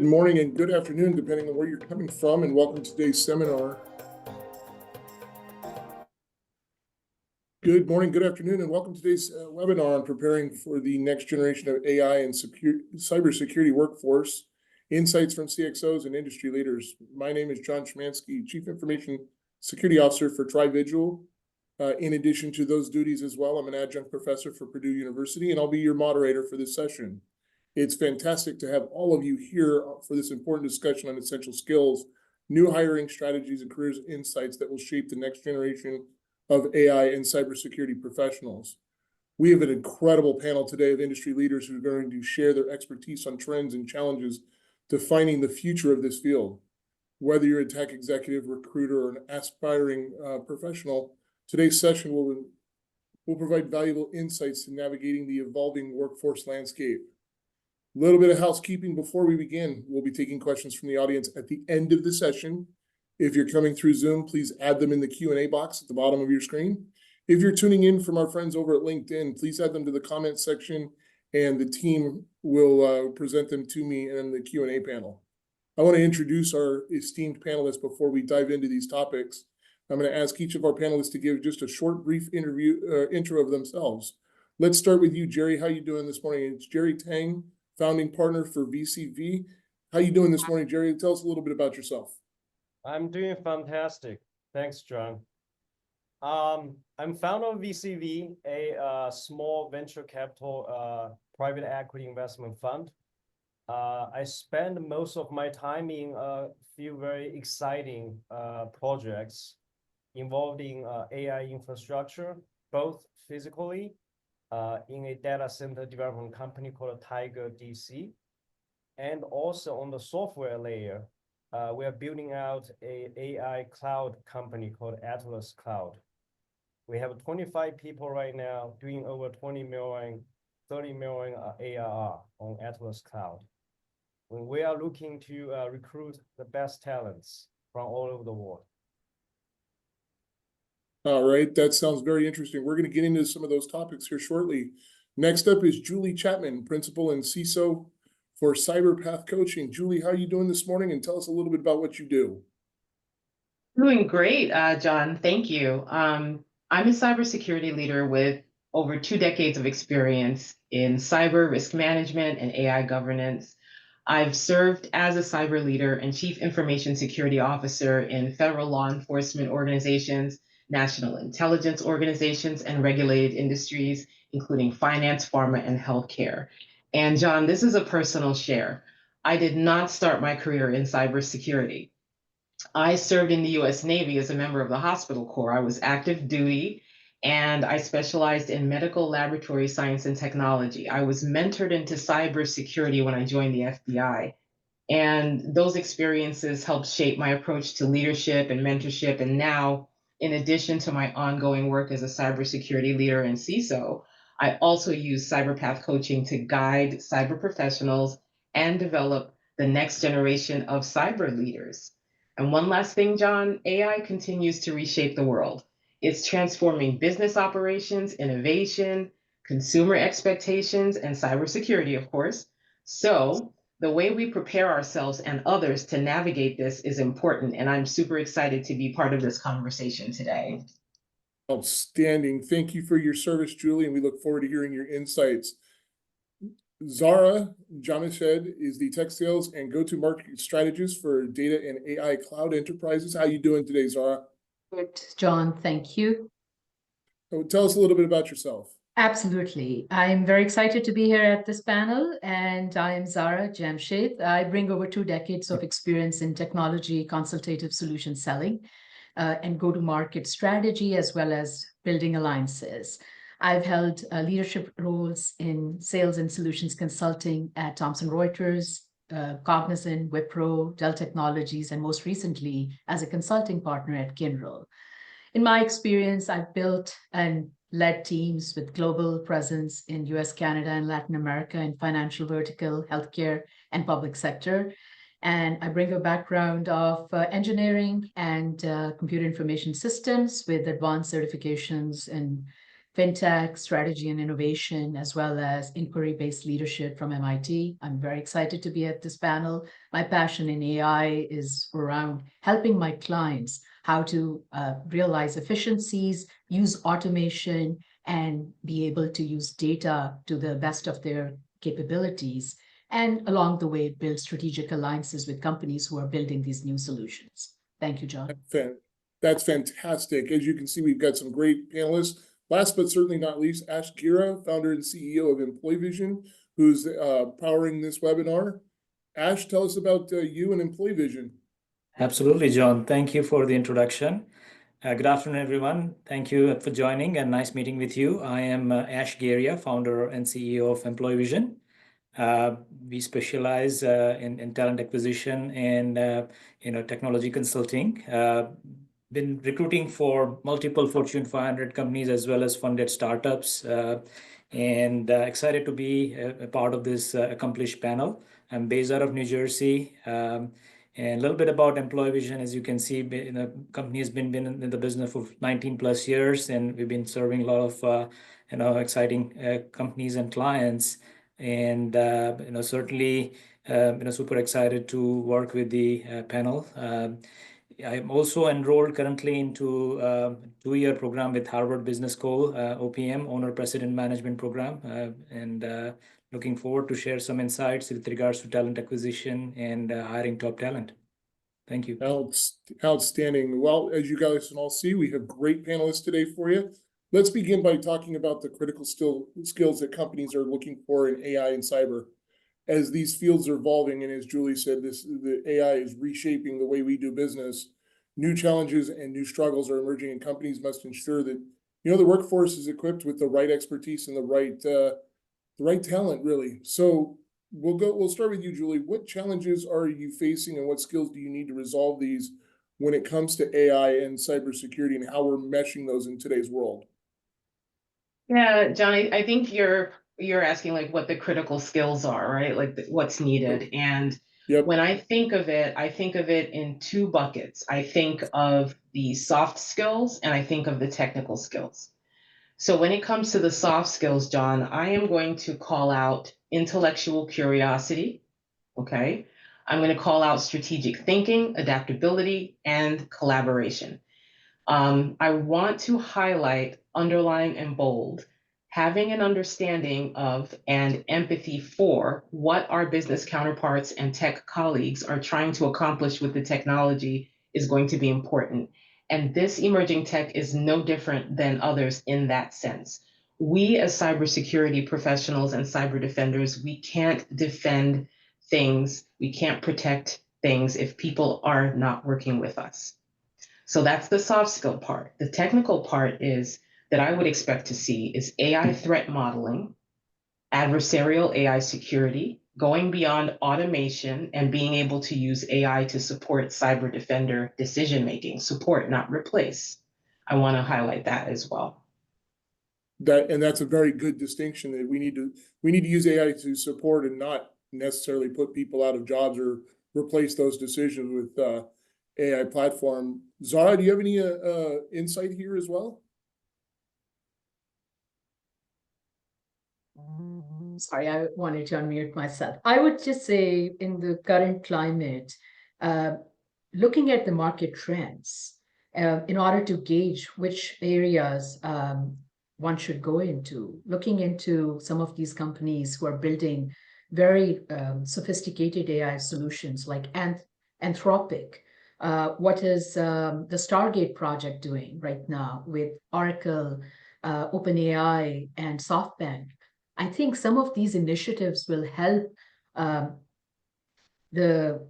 morning and good afternoon, depending on where you're coming from, and welcome to today's seminar. Good morning, good afternoon, and welcome to today's webinar on preparing for the next generation of AI and cybersecurity workforce, insights from CXOs and industry leaders. My name is John Szymanski, Chief Information Security Officer for TriVigil. In addition to those duties as well, I'm an adjunct professor for Purdue University, and I'll be your moderator for this session. It's fantastic to have all of you here for this important discussion on essential skills, new hiring strategies, and careers insights that will shape the next generation of AI and cybersecurity professionals. We have an incredible panel today of industry leaders who are going to share their expertise on trends and challenges defining the future of this field. Whether you're a tech executive, recruiter, or an aspiring professional, today's session will provide valuable insights to navigating the evolving workforce landscape. A little bit of housekeeping before we begin. We'll be taking questions from the audience at the end of the session. If you're coming through Zoom, please add them in the Q&A box at the bottom of your screen. If you're tuning in from our friends over at LinkedIn, please add them to the comment section, and the team will present them to me in the Q&A panel. I want to introduce our esteemed panelists before we dive into these topics. I'm going to ask each of our panelists to give just a short, brief intro of themselves. Let's start with you, Jerry. How are you doing this morning? It's Jerry Tang, founding partner for VCV. How are you doing this morning, Jerry? Tell us a little bit about yourself. I'm doing fantastic. Thanks, John. I'm founder of VCV, a small venture capital private equity investment fund. I spend most of my time in a few very exciting projects involving AI infrastructure, both physically in a data center development company called Tiger DC, and also on the software layer. We are building out an AI cloud company called Atlas Cloud. We have 25 people right now doing over 20 million, 30 million ARR on Atlas Cloud. We are looking to recruit the best talents from all over the world. All right, that sounds very interesting. We're going to get into some of those topics here shortly. Next up is Julie Chapman, Principal and CISO for CyberPath Coaching. Julie, how are you doing this morning? And tell us a little bit about what you do. Doing great, John. Thank you. I'm a cybersecurity leader with over 2 decades of experience in cyber risk management and AI governance. I've served as a cyber leader and chief information security officer in federal law enforcement organizations, national intelligence organizations, and regulated industries, including finance, pharma, and healthcare. And John, this is a personal share. I did not start my career in cybersecurity. I served in the U.S. Navy as a member of the hospital corps. I was active duty, and I specialized in medical laboratory science and technology. I was mentored into cybersecurity when I joined the FBI. And those experiences helped shape my approach to leadership and mentorship. And now, in addition to my ongoing work as a cybersecurity leader and CISO, I also use CyberPath coaching to guide cyber professionals and develop the next generation of cyber leaders. And one last thing, John, AI continues to reshape the world. It's transforming business operations, innovation, consumer expectations, and cybersecurity, of course. So the way we prepare ourselves and others to navigate this is important, and I'm super excited to be part of this conversation today. Outstanding. Thank you for your service, Julie, and we look forward to hearing your insights. Zara Jamshed is the tech sales and go-to-market strategist for data and AI cloud enterprises. How are you doing today, Zara? Good, John. Thank you. So tell us a little bit about yourself. Absolutely. I'm very excited to be here at this panel, and I am Zara Jamshed. I bring over 2 decades of experience in technology consultative solution selling and go-to-market strategy, as well as building alliances. I've held leadership roles in sales and solutions consulting at Thomson Reuters, Cognizant, Wipro, Dell Technologies, and most recently as a consulting partner at Kyndryl. In my experience, I've built and led teams with global presence in US, Canada, and Latin America in financial vertical, healthcare, and public sector. And I bring a background of engineering and computer information systems with advanced certifications in fintech, strategy and innovation, as well as inquiry-based leadership from MIT. I'm very excited to be at this panel. My passion in AI is around helping my clients how to realize efficiencies, use automation, and be able to use data to the best of their capabilities. And along the way, build strategic alliances with companies who are building these new solutions. Thank you, John. That's fantastic. As you can see, we've got some great panelists. Last but certainly not least, Ash Gira, founder and CEO of Employvision, who's powering this webinar. Ash, tell us about you and Employvision. Absolutely, John. Thank you for the introduction. Good afternoon, everyone. Thank you for joining and nice meeting with you. I am Ash Gira, founder and CEO of Employvision. We specialize in talent acquisition and technology consulting. Been recruiting for multiple Fortune 500 companies as well as funded startups, and excited to be a part of this accomplished panel. I'm based out of New Jersey. And a little bit about Employvision, as you can see, the company has been in the business for 19 plus years, and we've been serving a lot of exciting companies and clients. And certainly super excited to work with the panel. I'm also enrolled currently into a 2-year program with Harvard Business School, OPM, Owner President Management Program, and looking forward to share some insights with regards to talent acquisition and hiring top talent. Thank you. Outstanding. Well, as you guys can all see, we have great panelists today for you. Let's begin by talking about the critical skills that companies are looking for in AI and cyber. As these fields are evolving, and as Julie said, the AI is reshaping the way we do business. New challenges and new struggles are emerging, and companies must ensure that the workforce is equipped with the right expertise and the right talent, really. So we'll start with you, Julie. What challenges are you facing, and what skills do you need to resolve these when it comes to AI and cybersecurity, and how we're meshing those in today's world? Yeah, John, I think you're asking like what the critical skills are, right? Like what's needed. And Yep. when I think of it in 2 buckets. I think of the soft skills and I think of the technical skills. So when it comes to the soft skills, John, I am going to call out intellectual curiosity. Okay. I'm going to call out strategic thinking, adaptability, and collaboration. I want to highlight, underline, and bold having an understanding of and empathy for what our business counterparts and tech colleagues are trying to accomplish with the technology is going to be important. And this emerging tech is no different than others in that sense. We as cybersecurity professionals and cyber defenders, we can't defend things, we can't protect things if people are not working with us. So that's the soft skill part. The technical part is that I would expect to see is AI threat modeling, adversarial AI security, going beyond automation and being able to use AI to support cyber defender decision-making, support, not replace. I want to highlight that as well. That's a very good distinction, that we need to use AI to support and not necessarily put people out of jobs or replace those decisions with AI platform. Zara, do you have any insight here as well? Sorry, I wanted to unmute myself. I would just say in the current climate, looking at the market trends in order to gauge which areas one should go into, looking into some of these companies who are building very sophisticated AI solutions like Anthropic. What is the Stargate project doing right now with Oracle, OpenAI, and SoftBank? I think some of these initiatives will help the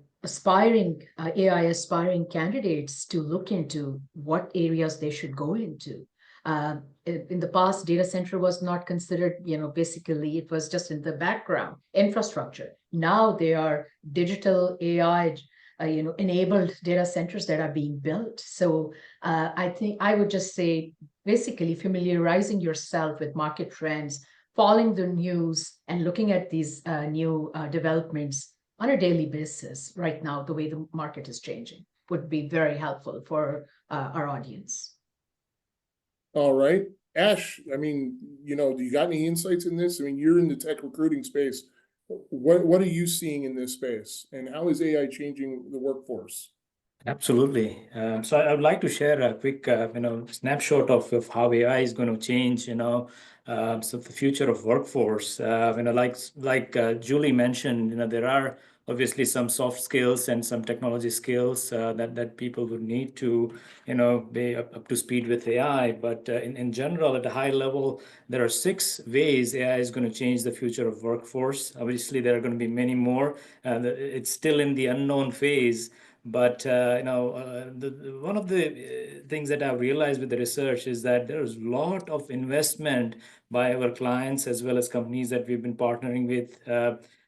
AI aspiring candidates to look into what areas they should go into. In the past, data center was not considered, basically it was just in the background infrastructure. Now they are digital AI, enabled data centers that are being built. So I think I would just say, basically familiarizing yourself with market trends, following the news, and looking at these new developments on a daily basis right now, the way the market is changing, would be very helpful for our audience. All right. Ash, I mean, do you got any insights in this? I mean, you're in the tech recruiting space. What are you seeing in this space, and how is AI changing the workforce? Absolutely. So I would like to share a quick, snapshot of how AI is going to change, so the future of workforce. Like Julie mentioned, there are obviously some soft skills and some technology skills that people would need to, be up to speed with AI. But in general, at a high level, there are 6 ways AI is going to change the future of workforce. Obviously, there are going to be many more. It's still in the unknown phase. But one of the things that I've realized with the research is that there's a lot of investment by our clients as well as companies that we've been partnering with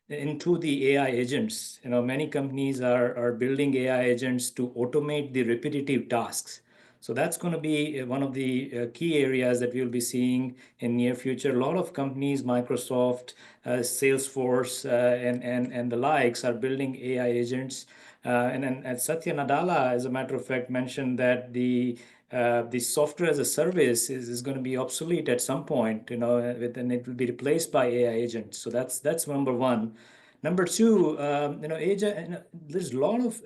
into the AI agents. Many companies are building AI agents to automate the repetitive tasks. So that's going to be one of the key areas that we'll be seeing in near future. A lot of companies, Microsoft, Salesforce, and the likes, are building AI agents. And then Satya Nadella, as a matter of fact, mentioned that the software as a service is going to be obsolete at some point, and it will be replaced by AI agents. So that's number one. Number two, there's a lot of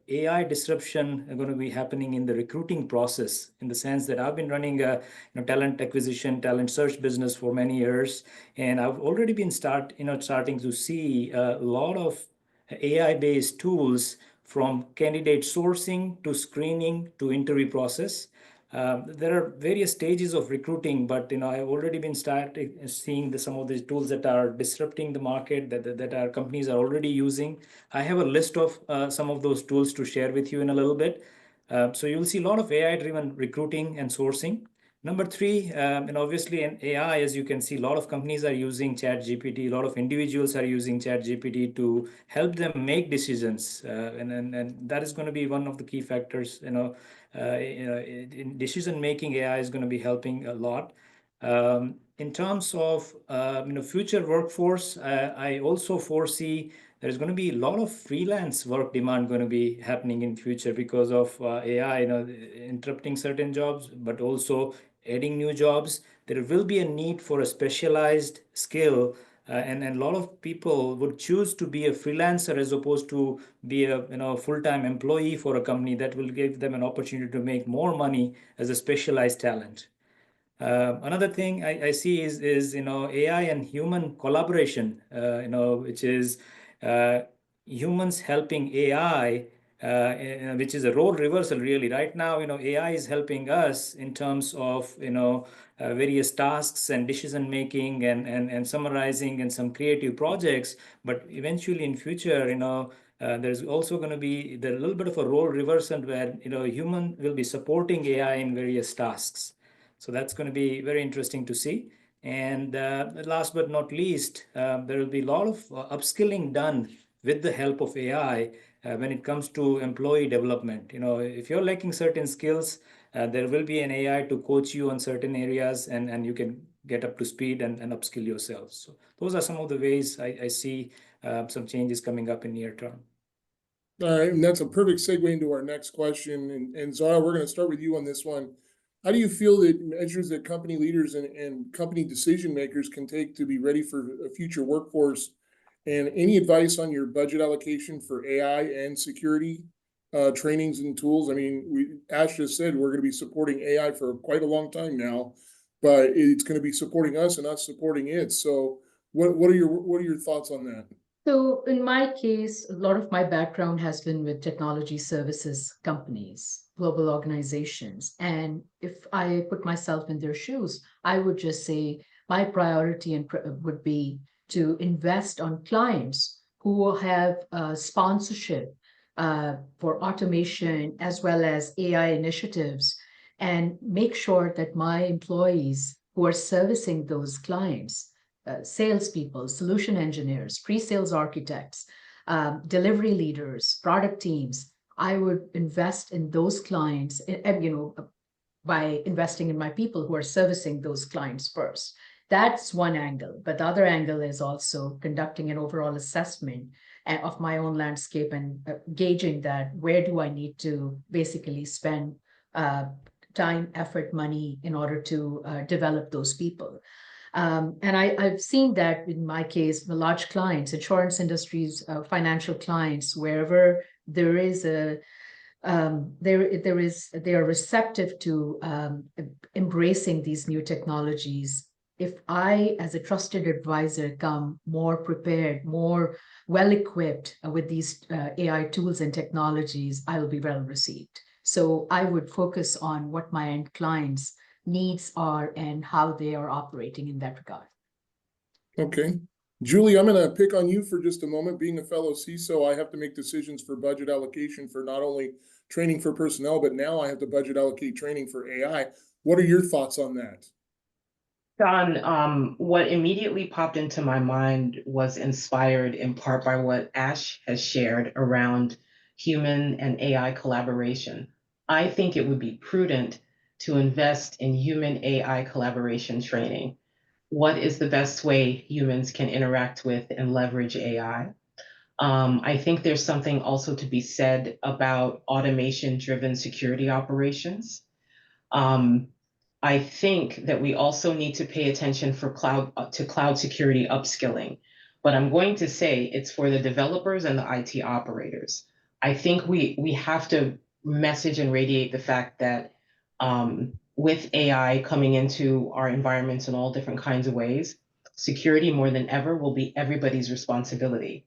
AI disruption going to be happening in the recruiting process, in the sense that I've been running a talent acquisition, talent search business for many years, and I've already been starting to see a lot of AI-based tools from candidate sourcing to screening to interview process. There are various stages of recruiting, but I've already been seeing some of these tools that are disrupting the market that our companies are already using. I have a list of some of those tools to share with you in a little bit. So you'll see a lot of AI-driven recruiting and sourcing. Number three, and obviously in AI, as you can see, a lot of companies are using ChatGPT. A lot of individuals are using ChatGPT to help them make decisions, and that is going to be one of the key factors. In decision making, AI is going to be helping a lot. In terms of future workforce, I also foresee there's going to be a lot of freelance work demand going to be happening in future because of AI, interrupting certain jobs, but also adding new jobs. There will be a need for a specialized skill, and a lot of people would choose to be a freelancer as opposed to be a full-time employee for a company. That will give them an opportunity to make more money as a specialized talent. Another thing I see is AI and human collaboration, which is humans helping AI, which is a role reversal really. Right now, AI is helping us in terms of various tasks and decision making and summarizing and some creative projects. But eventually in future, there's also going to be a little bit of a role reversal where human will be supporting AI in various tasks. So that's going to be very interesting to see. And last but not least, there will be a lot of upskilling done with the help of AI when it comes to employee development. If you're lacking certain skills, there will be an AI to coach you on certain areas, and you can get up to speed and upskill yourself. So those are some of the ways I see some changes coming up in near term. All right, and that's a perfect segue into our next question. And Zara, we're going to start with you on this one. How do you feel that measures that company leaders and company decision makers can take to be ready for a future workforce? And any advice on your budget allocation for AI and security trainings and tools? I mean, Ash just said we're going to be supporting AI for quite a long time now, but it's going to be supporting us and us supporting it. So what are your thoughts on that? So in my case, a lot of my background has been with technology services companies, global organizations. And if I put myself in their shoes, I would just say my priority would be to invest on clients who have sponsorship for automation as well as AI initiatives, and make sure that my employees who are servicing those clients, salespeople, solution engineers, pre-sales architects, delivery leaders, product teams, I would invest in those clients, by investing in my people who are servicing those clients first. That's one angle. But the other angle is also conducting an overall assessment of my own landscape and gauging that where do I need to basically spend time, effort, money in order to develop those people. And I've seen that in my case, the large clients, insurance industries, financial clients, wherever there is they are receptive to embracing these new technologies. If I, as a trusted advisor, come more prepared, more well-equipped with these AI tools and technologies, I will be well received. So I would focus on what my end clients' needs are and how they are operating in that regard. Okay. Julie, I'm going to pick on you for just a moment. Being a fellow CISO, I have to make decisions for budget allocation for not only training for personnel, but now I have to budget allocate training for AI. What are your thoughts on that? John, what immediately popped into my mind was inspired in part by what Ash has shared around human and AI collaboration. I think it would be prudent to invest in human AI collaboration training. What is the best way humans can interact with and leverage AI? I think there's something also to be said about automation-driven security operations. Um, I think that we also need to pay attention for cloud security upskilling, but I'm going to say it's for the developers and the IT operators. I think we have to message and radiate the fact that with AI coming into our environments in all different kinds of ways, security more than ever will be everybody's responsibility.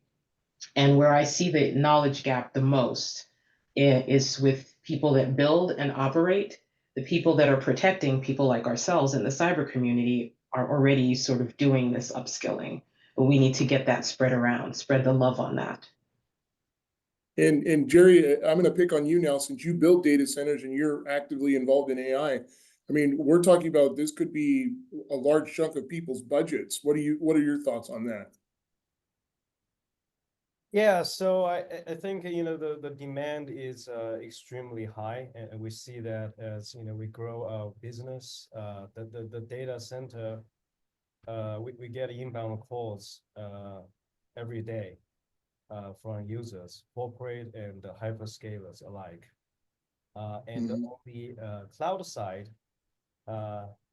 And where I see the knowledge gap the most is with people that build and operate. The people that are protecting people like ourselves in the cyber community are already sort of doing this upskilling. But we need to get that spread around, spread the love on that. And Jerry, I'm going to pick on you now since you build data centers and you're actively involved in AI. I mean, we're talking about this could be a large chunk of people's budgets. What are your thoughts on that? Yeah, so I think the demand is extremely high, and we see that as we grow our business. The data center, we get inbound calls every day from users, corporate and hyperscalers alike. And on the cloud side,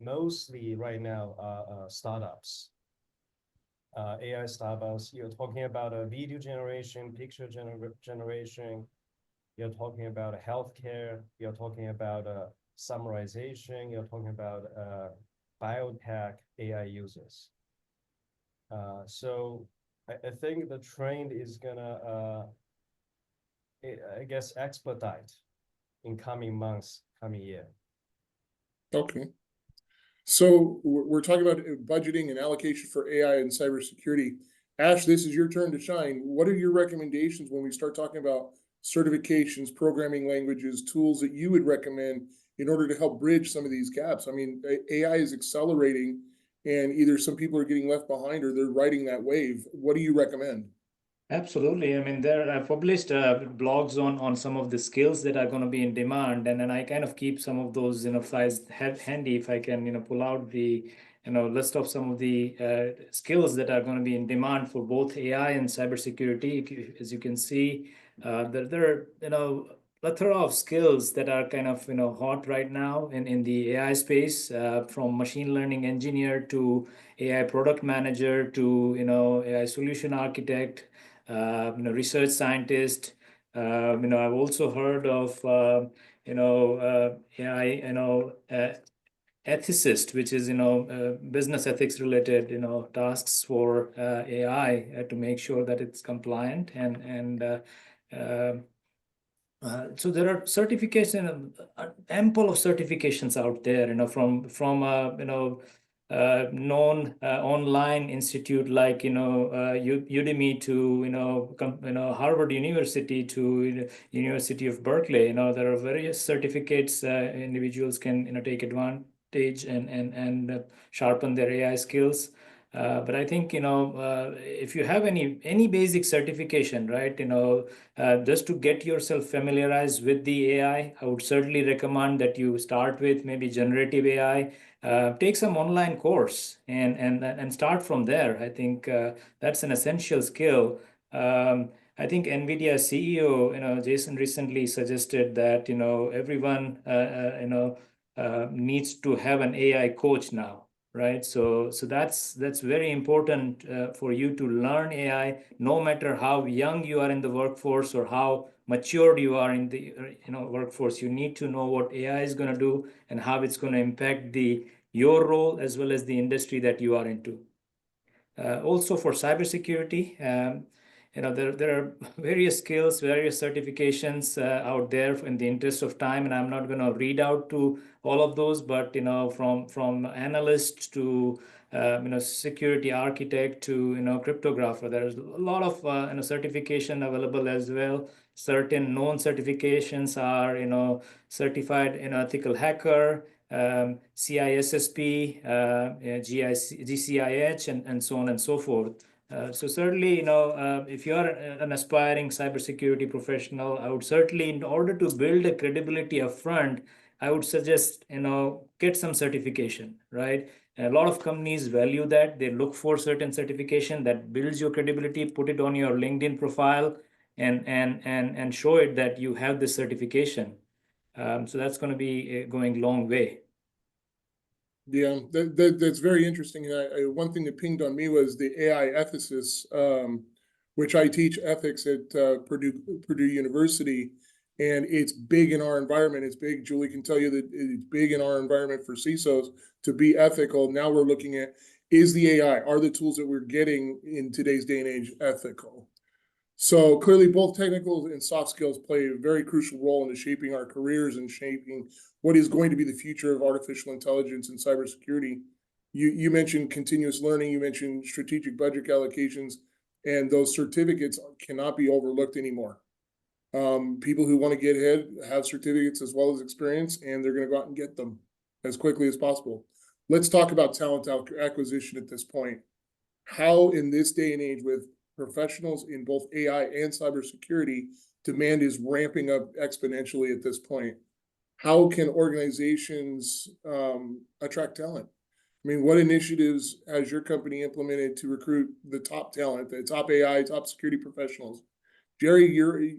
mostly right now are startups. AI startups, you're talking about a video generation, picture generation, you're talking about healthcare, you're talking about summarization, you're talking about biotech AI users. So I think the trend is gonna, I guess, expedite in coming months, coming year. Okay. So we're talking about budgeting and allocation for AI and cybersecurity. Ash, this is your turn to shine. What are your recommendations when we start talking about certifications, programming languages, tools that you would recommend in order to help bridge some of these gaps? I mean, AI is accelerating and either some people are getting left behind or they're riding that wave. What do you recommend? Absolutely. I mean, I've published blogs on some of the skills that are going to be in demand, and then I kind of keep some of those files handy if I can pull out the list of some of the skills that are going to be in demand for both AI and cybersecurity. As you can see, there are plethora of skills that are kind of hot right now in the AI space, from machine learning engineer to AI product manager to AI solution architect. Research scientist. I've also heard of AI, ethicist, which is business ethics related tasks for AI to make sure that it's compliant so there are certification, ample of certifications out there, from known online institute like Udemy to Harvard University to University of Berkeley. There are various certificates individuals can take advantage and sharpen their AI skills. But I think if you have any basic certification, right, just to get yourself familiarized with the AI, I would certainly recommend that you start with maybe generative AI. Take some online course and start from there. I think that's an essential skill. I think NVIDIA CEO, Jason recently suggested that everyone needs to have an AI coach now, right? So that's very important for you to learn AI, no matter how young you are in the workforce or how matured you are in the workforce. You need to know what AI is going to do and how it's going to impact your role as well as the industry that you are into. Also for cybersecurity, there are various skills, various certifications out there in the interest of time, and I'm not going to read out to all of those, but from analyst to security architect to cryptographer, there's a lot of certification available as well. Certain known certifications are certified ethical hacker, CISSP, GCIH, and so on and so forth. So certainly, if you are an aspiring cybersecurity professional, I would certainly, in order to build a credibility upfront, I would suggest, get some certification, right? And a lot of companies value that. They look for certain certification that builds your credibility, put it on your LinkedIn profile, and show it that you have this certification. So that's going to be going a long way. Yeah, that's very interesting. One thing that pinged on me was the AI ethicists, which I teach ethics at Purdue University, and it's big in our environment. It's big. Julie can tell you that it's big in our environment for CISOs to be ethical. Now we're looking at, is the AI, are the tools that we're getting in today's day and age ethical? So clearly both technical and soft skills play a very crucial role in shaping our careers and shaping what is going to be the future of artificial intelligence and cybersecurity. You mentioned continuous learning, you mentioned strategic budget allocations, and those certificates cannot be overlooked anymore. People who want to get ahead have certificates as well as experience, and they're going to go out and get them as quickly as possible. Let's talk about talent acquisition at this point. How in this day and age with professionals in both AI and cybersecurity, demand is ramping up exponentially at this point. How can organizations attract talent? I mean, what initiatives has your company implemented to recruit the top talent, the top AI, top security professionals? Jerry,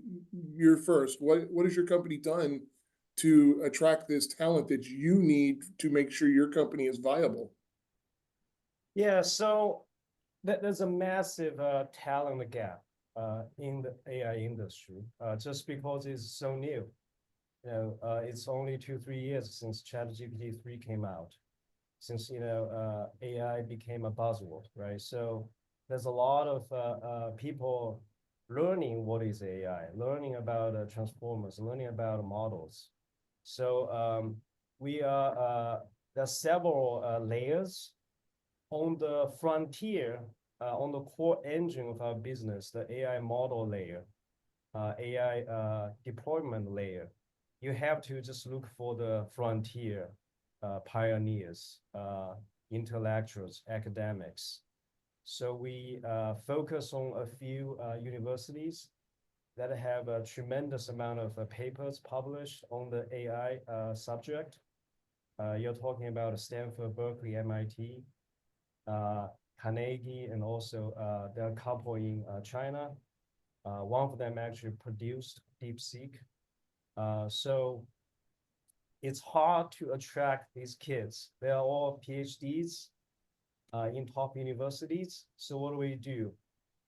you're first. What has your company done to attract this talent that you need to make sure your company is viable? Yeah, so there's a massive talent gap in the AI industry, just because it's so new. It's only 2-3 years since ChatGPT 3 came out, since AI became a buzzword, right? So there's a lot of people learning what is AI, learning about transformers, learning about models. So there are several layers on the frontier, on the core engine of our business, the AI model layer, AI deployment layer. You have to just look for the frontier pioneers, intellectuals, academics. So we focus on a few universities that have a tremendous amount of papers published on the AI subject. You're talking about Stanford, Berkeley, MIT, Carnegie, and also there are a couple in China. One of them actually produced DeepSeek. So it's hard to attract these kids. They are all PhDs in top universities. So what do?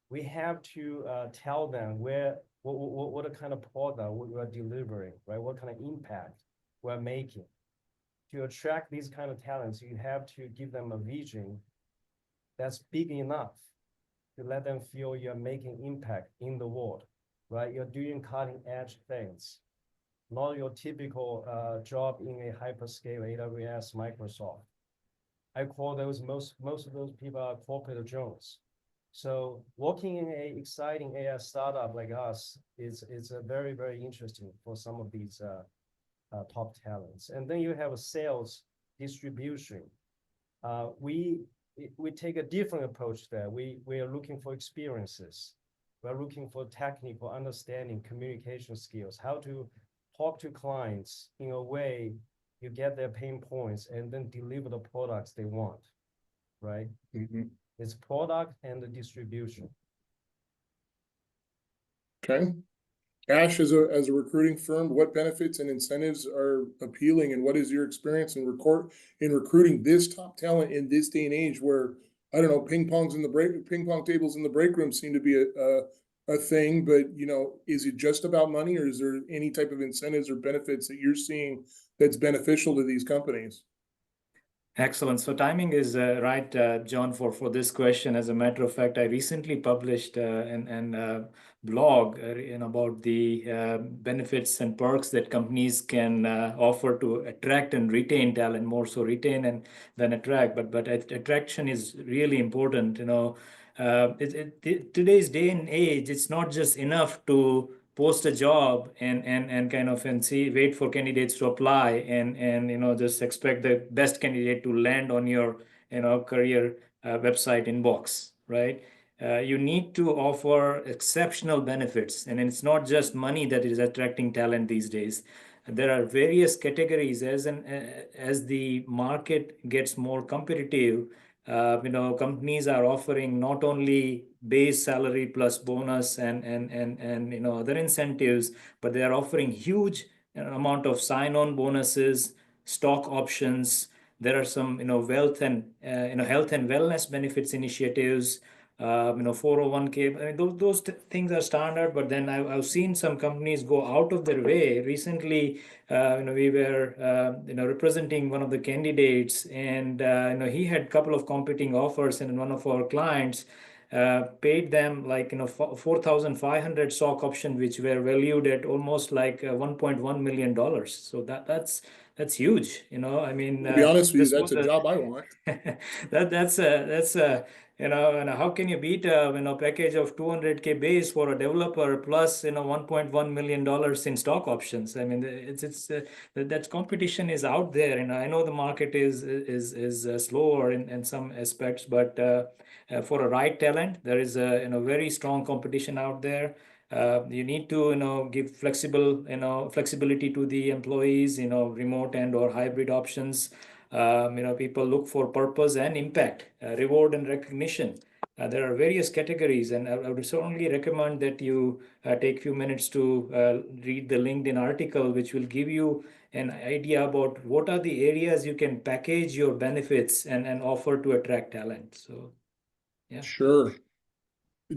We have to tell them what kind of product we are delivering, right? What kind of impact we're making. To attract these kind of talents, you have to give them a vision that's big enough to let them feel you're making impact in the world, right? You're doing cutting edge things, not your typical job in a hyperscale, AWS, Microsoft. I call those, most of those people are corporate drones. So working in an exciting AI startup like us is very, very interesting for some of these top talents. And then you have a sales distribution. We take a different approach there. We are looking for experiences. We're looking for technical understanding, communication skills, how to talk to clients in a way you get their pain points and then deliver the products they want, right? Mm-hmm. It's product and the distribution. Okay. Ash, as a recruiting firm, what benefits and incentives are appealing, and what is your experience in recruiting this top talent in this day and age where, I don't know, ping pong tables in the break room seem to be a thing, but is it just about money, or is there any type of incentives or benefits that you're seeing that's beneficial to these companies? Excellent. So timing is right, John, for this question. As a matter of fact, I recently published an blog about the benefits and perks that companies can offer to attract and retain talent, more so retain and then attract. But attraction is really important. Today's day and age, it's not just enough to post a job and kind of wait for candidates to apply and just expect the best candidate to land on your career website inbox, right? You need to offer exceptional benefits, and it's not just money that is attracting talent these days. There are various categories as the market gets more competitive. Companies are offering not only base salary plus bonus and other incentives, but they are offering huge amount of sign-on bonuses, stock options. There are some wealth and health and wellness benefits initiatives. 401k. I mean, those things are standard, but then I've seen some companies go out of their way. Recently, we were representing one of the candidates, and he had a couple of competing offers, and one of our clients paid them like 4,500 stock option, which were valued at almost like $1.1 million. So that's huge. I mean, To be honest with you, this that's was a job I want. that's a and how can you beat a package of 200K base for a developer plus $1.1 million in stock options? I mean, it's that competition is out there, and I know the market is slower in some aspects, but for a right talent, there is a very strong competition out there. You need to give flexibility to the employees, remote and or hybrid options. People look for purpose and impact, reward and recognition. There are various categories, and I would certainly recommend that you take a few minutes to read the LinkedIn article, which will give you an idea about what are the areas you can package your benefits and offer to attract talent. So, yeah. Sure.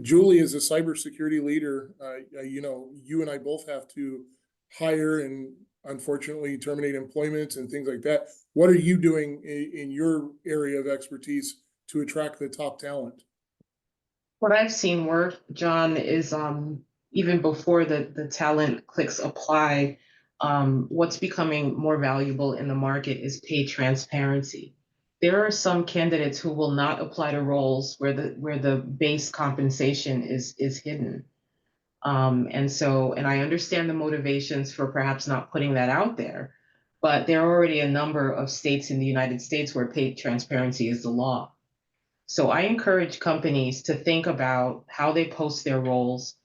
Julie, as a cybersecurity leader, you and I both have to hire and unfortunately terminate employments and things like that. What are you doing in your area of expertise to attract the top talent? What I've seen work, John, is even before the talent clicks apply, what's becoming more valuable in the market is pay transparency. There are some candidates who will not apply to roles where the base compensation is hidden. And I understand the motivations for perhaps not putting that out there, but there are already a number of states in the United States where pay transparency is the law. So I encourage companies to think about how they post their roles,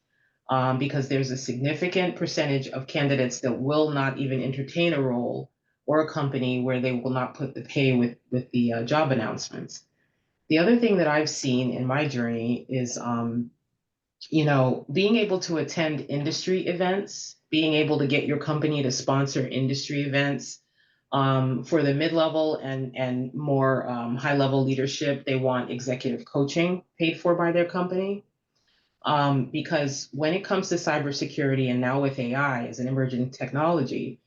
because there's a significant percentage of candidates that will not even entertain a role or a company where they will not put the pay with the job announcements. The other thing that I've seen in my journey is, being able to attend industry events, being able to get your company to sponsor industry events. For the mid-level and more high-level leadership, they want executive coaching paid for by their company. Because when it comes to cybersecurity, and now with AI as an emerging technology,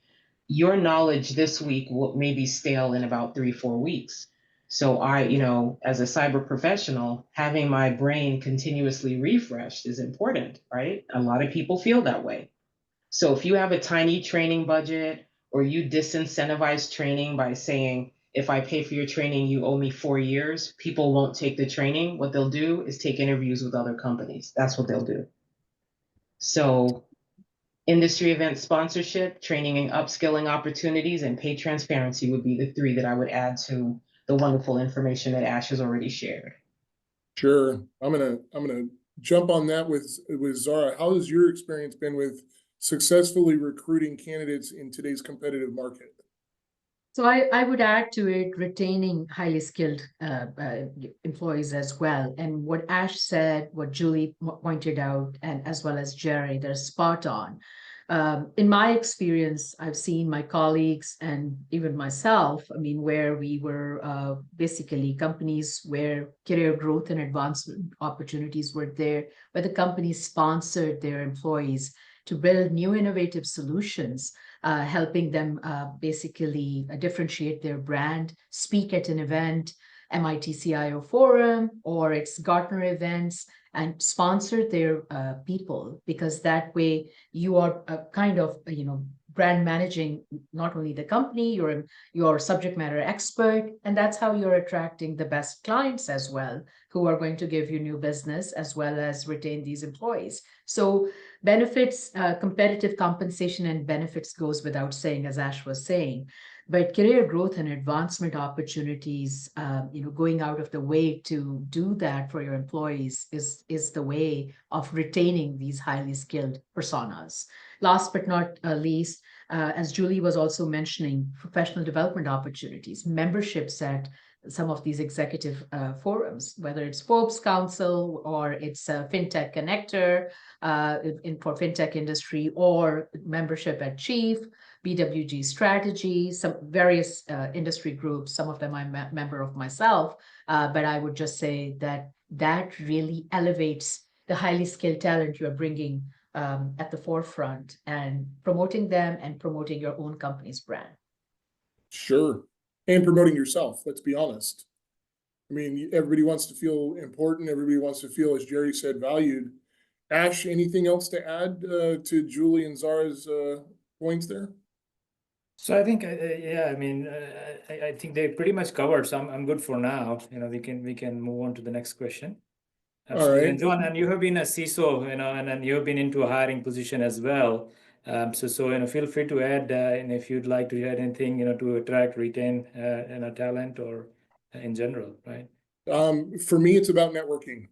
your knowledge this week may be stale in about 3-4 weeks. So as a cyber professional, having my brain continuously refreshed is important, right? A lot of people feel that way. So if you have a tiny training budget, or you disincentivize training by saying, if I pay for your training, you owe me 4 years, people won't take the training. What they'll do is take interviews with other companies. That's what they'll do. So industry event sponsorship, training and upskilling opportunities, and pay transparency would be the 3 that I would add to the wonderful information that Ash has already shared. Sure. I'm gonna jump on that with Zara. How has your experience been with successfully recruiting candidates in today's competitive market? So I would add to it retaining highly skilled employees as well. And what Ash said, what Julie pointed out, and as well as Jerry, they're spot on. In my experience, I've seen my colleagues and even myself, I mean, where we were basically companies where career growth and advancement opportunities were there, where the company sponsored their employees to build new innovative solutions, helping them basically differentiate their brand, speak at an event, MIT CIO Forum, or its Gartner events, and sponsor their people, because that way you are kind of, brand managing not only the company, your subject matter expert, and that's how you're attracting the best clients as well, who are going to give you new business as well as retain these employees. So benefits, competitive compensation and benefits goes without saying, as Ash was saying, but career growth and advancement opportunities, going out of the way to do that for your employees is the way of retaining these highly skilled personas. Last but not least, as Julie was also mentioning, professional development opportunities, memberships at some of these executive forums, whether it's Forbes Council or it's a FinTech Connector for FinTech industry, or membership at Chief, BWG Strategy, some various industry groups. Some of them I'm a member of myself, but I would just say that really elevates the highly skilled talent you're bringing at the forefront and promoting them and promoting your own company's brand. Sure. And promoting yourself, let's be honest. I mean, everybody wants to feel important. Everybody wants to feel, as Jerry said, valued. Ash, anything else to add to Julie and Zara's points there? So I think, yeah, I mean, I think they pretty much covered. So I'm good for now. We can move on to the next question. Absolutely. All right. And John, and you have been a CISO, and then you have been into a hiring position as well. So feel free to add, and if you'd like to add anything, to attract, retain, talent, or in general, right? For me, it's about networking.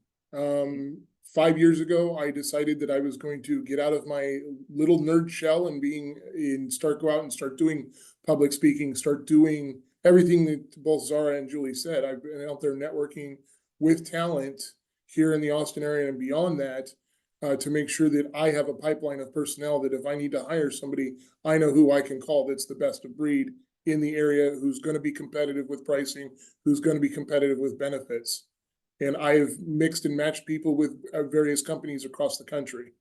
5 years ago, I decided that I was going to get out of my little nerd shell and go out and start doing public speaking, start doing everything that both Zara and Julie said. I've been out there networking with talent here in the Austin area and beyond that, to make sure that I have a pipeline of personnel that if I need to hire somebody, I know who I can call that's the best of breed in the area, who's going to be competitive with pricing, who's going to be competitive with benefits. And I've mixed and matched people with various companies across the country.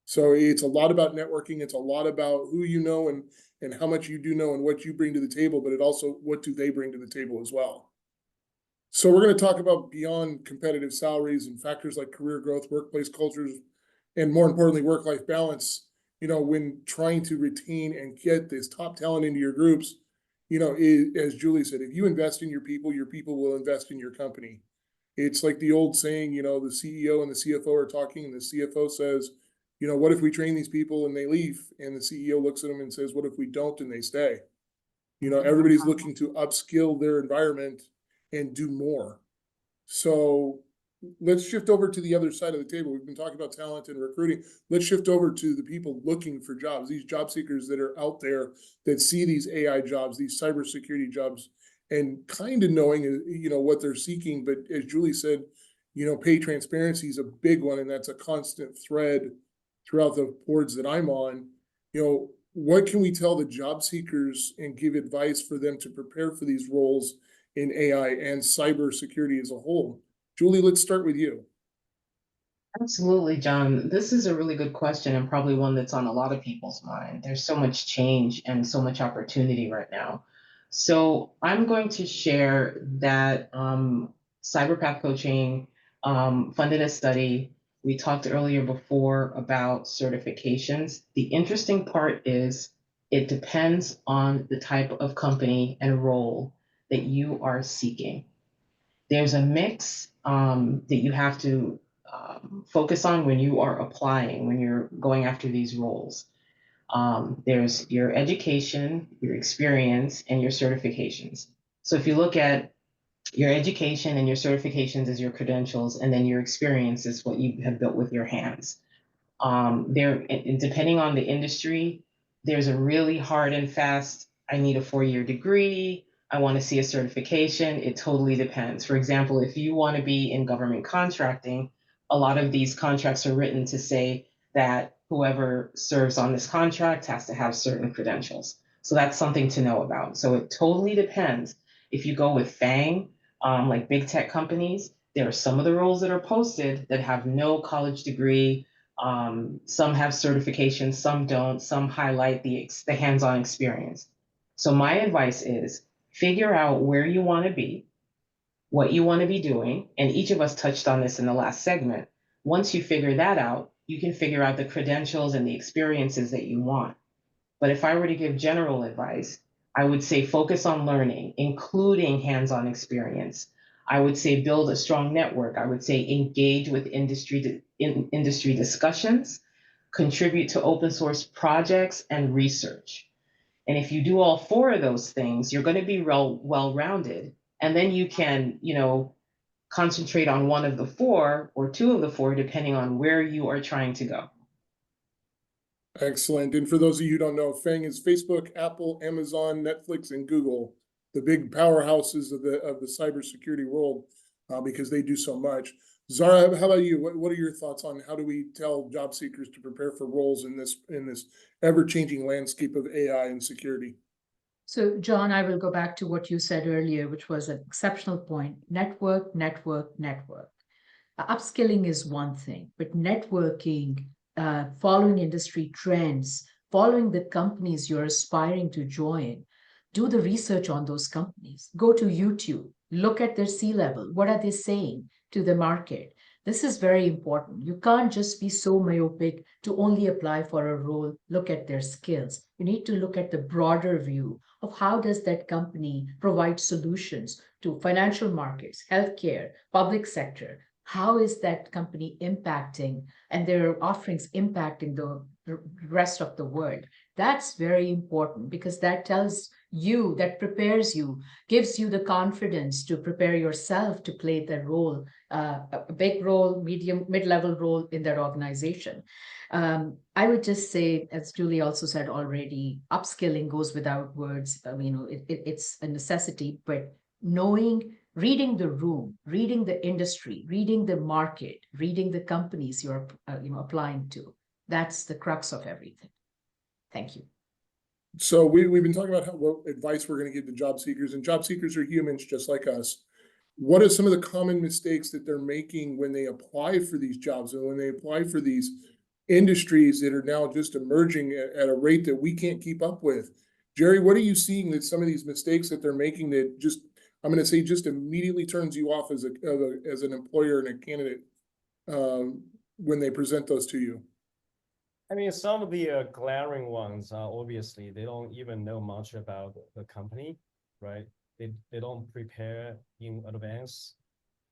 So it's a lot about networking. It's a lot about who you know and how much you do know and what you bring to the table, but it also, what do they bring to the table as well? So we're going to talk about beyond competitive salaries and factors like career growth, workplace cultures, and more importantly, work-life balance. When trying to retain and get this top talent into your groups, as Julie said, if you invest in your people will invest in your company. It's like the old saying, the CEO and the CFO are talking, and the CFO says, what if we train these people and they leave? And the CEO looks at them and says, what if we don't and they stay? Everybody's looking to upskill their environment and do more. So let's shift over to the other side of the table. We've been talking about talent and recruiting. Let's shift over to the people looking for jobs, these job seekers that are out there that see these AI jobs, these cybersecurity jobs, and kind of knowing, what they're seeking. But as Julie said, pay transparency is a big one, and that's a constant thread throughout the boards that I'm on. What can we tell the job seekers and give advice for them to prepare for these roles in AI and cybersecurity as a whole? Julie, let's start with you. Absolutely, John. This is a really good question, and probably one that's on a lot of people's mind. There's so much change and so much opportunity right now. So I'm going to share that CyberPath Coaching funded a study. We talked earlier before about certifications. The interesting part is it depends on the type of company and role that you are seeking. There's a mix that you have to focus on when you are applying, when you're going after these roles. There's your education, your experience, and your certifications. So if you look at your education and your certifications as your credentials, and then your experience is what you have built with your hands. Depending on the industry, there's a really hard and fast I need a 4-year degree. I want to see a certification. It totally depends. For example, if you want to be in government contracting, a lot of these contracts are written to say that whoever serves on this contract has to have certain credentials. So that's something to know about. So it totally depends. If you go with FANG, like big tech companies, there are some of the roles that are posted that have no college degree. Some have certifications, some don't, some highlight the hands-on experience. So my advice is figure out where you want to be, what you want to be doing, and each of us touched on this in the last segment. Once you figure that out, you can figure out the credentials and the experiences that you want. But if I were to give general advice, I would say focus on learning, including hands-on experience. I would say build a strong network. I would say engage with industry discussions, contribute to open source projects and research. And if you do all 4 of those things, you're going to be well-rounded. And then you can, concentrate on one of the 4 or 2 of the 4, depending on where you are trying to go. Excellent. And for those of you who don't know, FANG is Facebook, Apple, Amazon, Netflix, and Google, the big powerhouses of the cybersecurity world, because they do so much. Zara, how about you? What are your thoughts on how do we tell job seekers to prepare for roles in this ever-changing landscape of AI and security? So, John, I will go back to what you said earlier, which was an exceptional point. Network, network, network. Upskilling is one thing, but networking, following industry trends, following the companies you're aspiring to join, do the research on those companies. Go to YouTube, look at their C-level. What are they saying to the market? This is very important. You can't just be so myopic to only apply for a role, look at their skills. You need to look at the broader view of how does that company provide solutions to financial markets, healthcare, public sector. How is that company impacting and their offerings impacting the rest of the world? That's very important because that tells you, that prepares you, gives you the confidence to prepare yourself to play that role, a big role, mid-level role in that organization. I would just say, as Julie also said already, upskilling goes without words. It's a necessity, but reading the room, reading the industry, reading the market, reading the companies you're applying to. That's the crux of everything. Thank you. So we've been talking about what advice we're going to give to job seekers, and job seekers are humans just like us. What are some of the common mistakes that they're making when they apply for these jobs and when they apply for these industries that are now just emerging at a rate that we can't keep up with? Jerry, what are you seeing that some of these mistakes that they're making that just, I'm going to say, just immediately turns you off as an employer and a candidate when they present those to you? I mean, some of the glaring ones are obviously they don't even know much about the company, right? They don't prepare in advance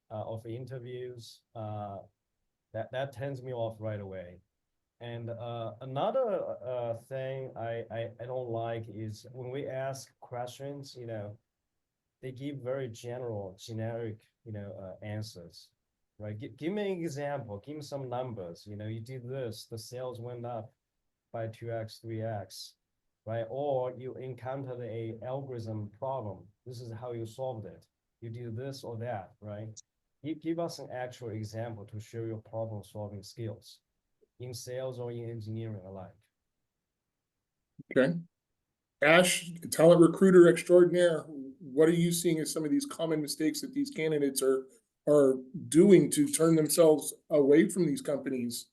of interviews. That turns me off right away. And another thing I don't like is when we ask questions, they give very generic, answers. Right, give me an example, give me some numbers. You did this, the sales went up by 2x, 3x, right? Or you encountered a algorithm problem. This is how you solved it. You did this or that, right? Give us an actual example to show your problem-solving skills in sales or in engineering alike. Okay. Ash, talent recruiter extraordinaire, what are you seeing as some of these common mistakes that these candidates are doing to turn themselves away from these companies?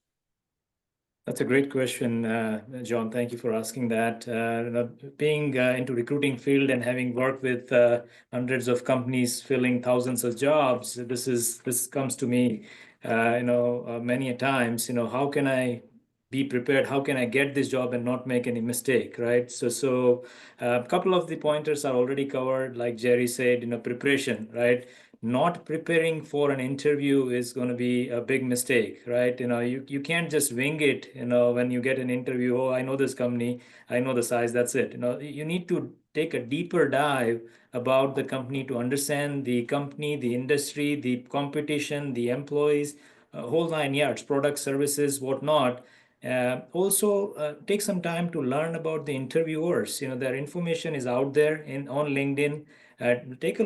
That's a great question, John. Thank you for asking that. Being into recruiting field and having worked with hundreds of companies filling thousands of jobs, this comes to me, many a times. How can I be prepared? How can I get this job and not make any mistake, right? So a couple of the pointers are already covered, like Jerry said. Preparation, right? Not preparing for an interview is going to be a big mistake, right? You can't just wing it, when you get an interview. Oh, I know this company, I know the size, that's it. You need to take a deeper dive about the company to understand the company, the industry, the competition, the employees, whole 9 yards, products, services, whatnot. Also, take some time to learn about the interviewers. Their information is out there on LinkedIn. Take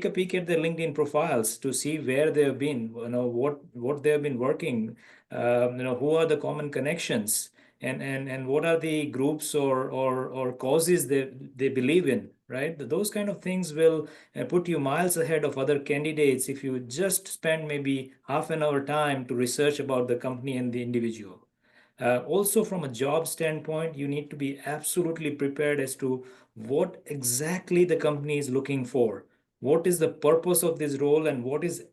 a peek at their LinkedIn profiles to see where they have been, what they have been working, who are the common connections, and what are the groups or causes they believe in, right? Those kind of things will put you miles ahead of other candidates if you just spend maybe half an hour time to research about the company and the individual. Also, from a job standpoint, you need to be absolutely prepared as to what exactly the company is looking for. What is the purpose of this role, and what is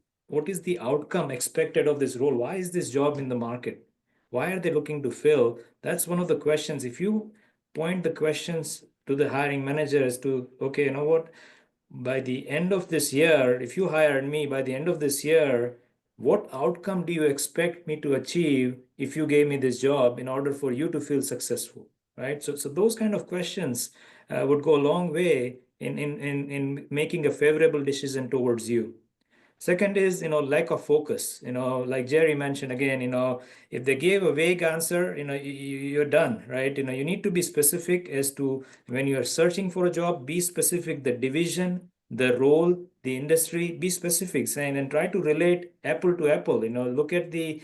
the outcome expected of this role? Why is this job in the market? Why are they looking to fill? That's one of the questions. If you point the questions to the hiring manager as to, okay, you know what, by the end of this year, if you hired me by the end of this year, what outcome do you expect me to achieve if you gave me this job in order for you to feel successful, right? So those kind of questions would go a long way in making a favorable decision towards you. Second is, lack of focus. Like Jerry mentioned again, if they gave a vague answer, you're done, right? You need to be specific as to when you are searching for a job, be specific, the division, the role, the industry, be specific, saying, and try to relate apple to apple. Look at the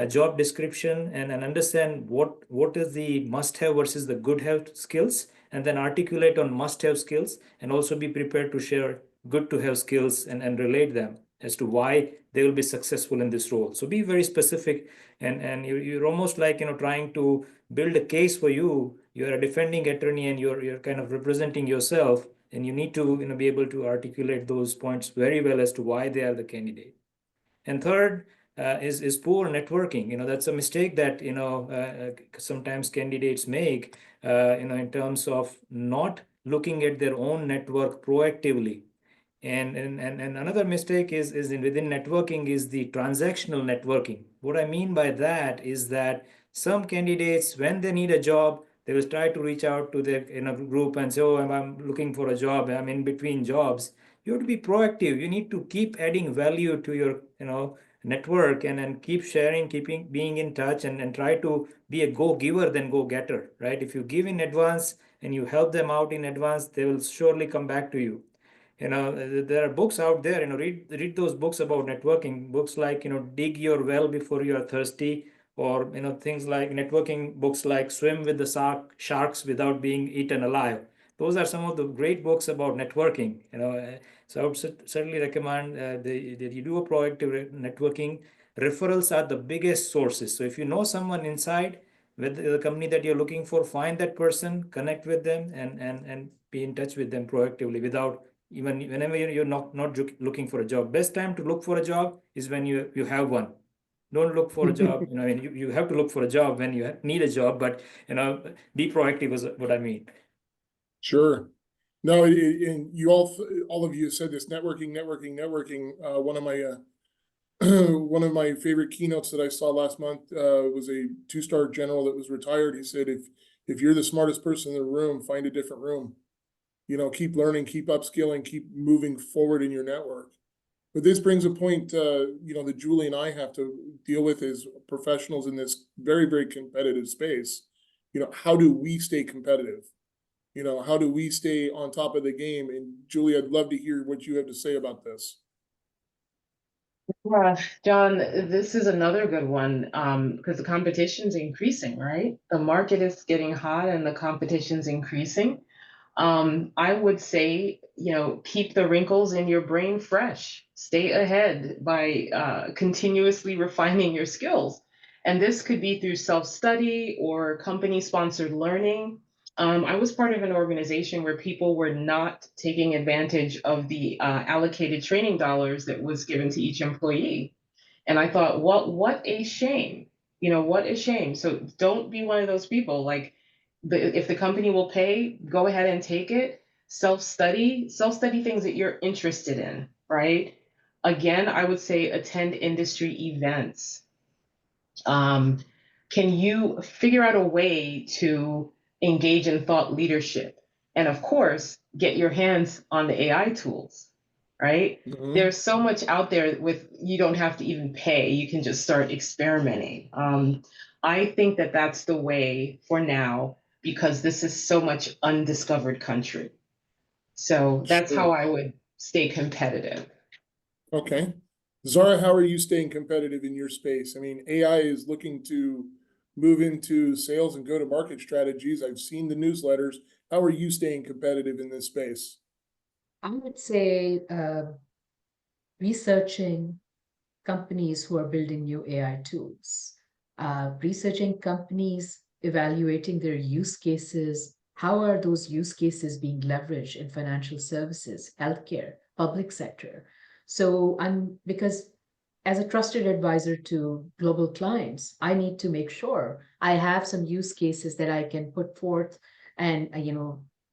job description and understand what is the must-have versus the good-have skills, and then articulate on must-have skills, and also be prepared to share good-to-have skills and relate them as to why they will be successful in this role. So be very specific, and you're almost like trying to build a case for you. You're a defending attorney, and you're kind of representing yourself, and you need to be able to articulate those points very well as to why they are the candidate. And third is poor networking. That's a mistake that sometimes candidates make. In terms of not looking at their own network proactively. And another mistake is within networking is the transactional networking. What I mean by that is that some candidates, when they need a job, they will try to reach out to their group and say, "Oh, I'm looking for a job. I'm in between jobs." You have to be proactive. You need to keep adding value to your network, and keep sharing, being in touch, and try to be a go-giver than go-getter, right? If you give in advance and you help them out in advance, they will surely come back to you. There are books out there, read those books about networking, books like, Dig Your Well Before You Are Thirsty, or, things like networking books like Swim with the Sharks Without Being Eaten Alive. Those are some of the great books about networking, So I would certainly recommend that you do a proactive networking. Referrals are the biggest sources. So if you know someone inside with the company that you're looking for, find that person, connect with them, and be in touch with them proactively without even whenever you're not looking for a job. Best time to look for a job is when you have one. Don't look for a job. You have to look for a job when you need a job, but be proactive is what I mean. Sure. No, and you all of you said this, networking. One of my favorite keynotes that I saw last month was a 2-star general that was retired. He said, if you're the smartest person in the room, find a different room. Keep learning, keep upskilling, keep moving forward in your network. But this brings a point, that Julie and I have to deal with as professionals in this very, very competitive space. How do we stay competitive? How do we stay on top of the game? And Julie, I'd love to hear what you have to say about this. John, this is another good one because the competition's increasing, right? The market is getting hot and the competition's increasing. I would say, keep the wrinkles in your brain fresh. Stay ahead by continuously refining your skills. And this could be through self-study or company-sponsored learning. I was part of an organization where people were not taking advantage of the allocated training dollars that was given to each employee. And I thought, what a shame. What a shame. So don't be one of those people. Like, if the company will pay, go ahead and take it. Self-study things that you're interested in, right? Again, I would say attend industry events. Can you figure out a way to engage in thought leadership? And of course, get your hands on the AI tools, right? Mm-hmm. There's so much out there you don't have to even pay. You can just start experimenting. I think that that's the way for now, because this is so much undiscovered country. So that's Sure. how I would stay competitive. Okay. Zara, how are you staying competitive in your space? I mean, AI is looking to move into sales and go-to-market strategies. I've seen the newsletters. How are you staying competitive in this space? I would say researching companies who are building new AI tools, researching companies, evaluating their use cases. How are those use cases being leveraged in financial services, healthcare, public sector? So because as a trusted advisor to global clients, I need to make sure I have some use cases that I can put forth and,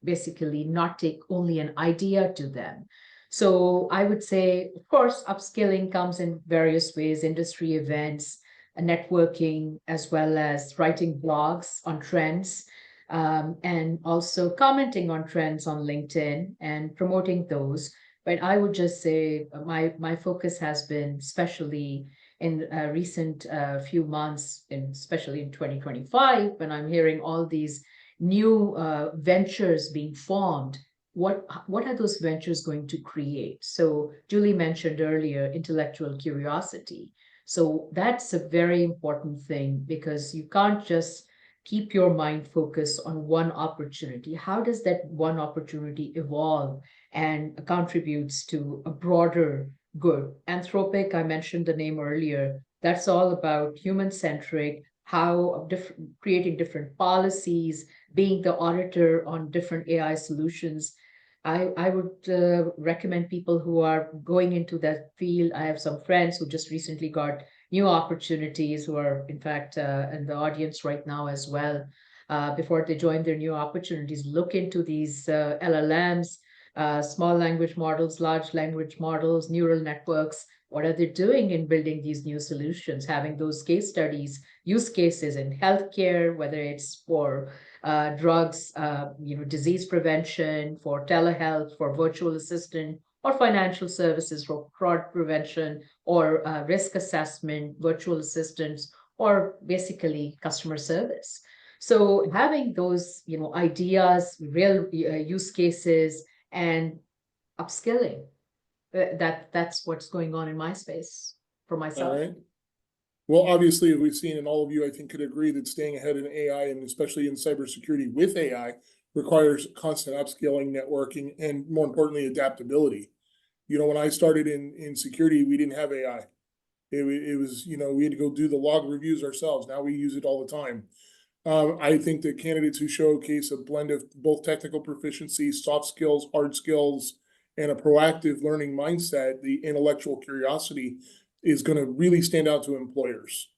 basically not take only an idea to them. So I would say, of course, upskilling comes in various ways, industry events, networking, as well as writing blogs on trends, and also commenting on trends on LinkedIn and promoting those. But I would just say my focus has been, especially in recent few months, especially in 2025, when I'm hearing all these new ventures being formed. What are those ventures going to create? So Julie mentioned earlier intellectual curiosity. So that's a very important thing, because you can't just keep your mind focused on one opportunity. How does that one opportunity evolve and contributes to a broader good? Anthropic, I mentioned the name earlier. That's all about human-centric, how creating different policies, being the auditor on different AI solutions. I would recommend people who are going into that field. I have some friends who just recently got new opportunities, who are in fact in the audience right now as well. Before they join their new opportunities, look into these LLMs, small language models, large language models, neural networks. What are they doing in building these new solutions? Having those case studies, use cases in healthcare, whether it's for drugs, disease prevention, for telehealth, for virtual assistant, or financial services for fraud prevention, or risk assessment, virtual assistants, or basically customer service. So having those, ideas, real use cases, and upskilling, that's what's going on in my space for All myself. right. Well, obviously, we've seen, and all of you, I think, could agree that staying ahead in AI, and especially in cybersecurity with AI, requires constant upskilling, networking, and more importantly, adaptability. When I started in security, we didn't have AI. It was, we had to go do the log reviews ourselves. Now we use it all the time. I think that candidates who showcase a blend of both technical proficiency, soft skills, hard skills, and a proactive learning mindset, the intellectual curiosity, is going to really stand out to employers.